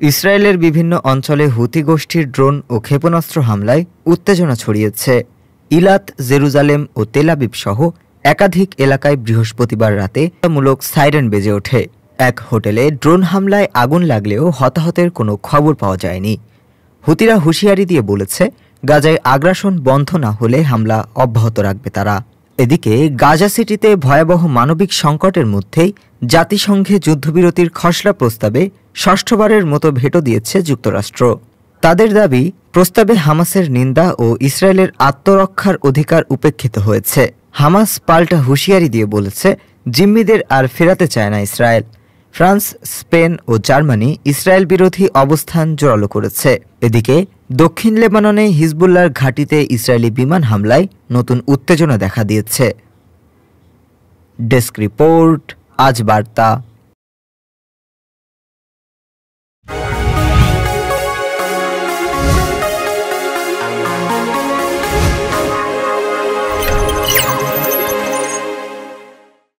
ইসরায়েলের বিভিন্ন অঞ্চলে হুতি গোষ্ঠীর ড্রোন ও ক্ষেপণাস্ত্র হামলায় উত্তেজনা ছড়িয়েছে। ইলাত, জেরুজালেম ও তেল আবিব সহ একাধিক এলাকায় বৃহস্পতিবার রাতে মূলক সাইরেন বেজে ওঠে। এক হোটেলে ড্রোন হামলায় আগুন লাগলেও হতাহতের কোনো খবর পাওয়া যায়নি। হুতিরা হুঁশিয়ারি দিয়ে বলেছে, গাজায় আগ্রাসন বন্ধ না হলে হামলা অব্যাহত রাখবে তারা। এদিকে গাজা সিটিতে ভয়াবহ মানবিক সংকটের মধ্যেই জাতিসংঘে যুদ্ধবিরতির খসড়া প্রস্তাবে ষষ্ঠবারের মতো ভেটো দিয়েছে যুক্তরাষ্ট্র। তাদের দাবি, প্রস্তাবে হামাসের নিন্দা ও ইসরায়েলের আত্মরক্ষার অধিকার উপেক্ষিত হয়েছে। হামাস পাল্টা হুঁশিয়ারি দিয়ে বলেছে, জিম্মিদের আর ফেরাতে চায় না ইসরায়েল। ফ্রান্স, স্পেন ও জার্মানি ইসরায়েল বিরোধী অবস্থান জোরালো করেছে। এদিকে দক্ষিণ লেবাননে হিজবুল্লাহর ঘাঁটিতে ইসরায়েলি বিমান হামলায় নতুন উত্তেজনা দেখা দিয়েছে। ডেস্ক রিপোর্ট, আজ বার্তা।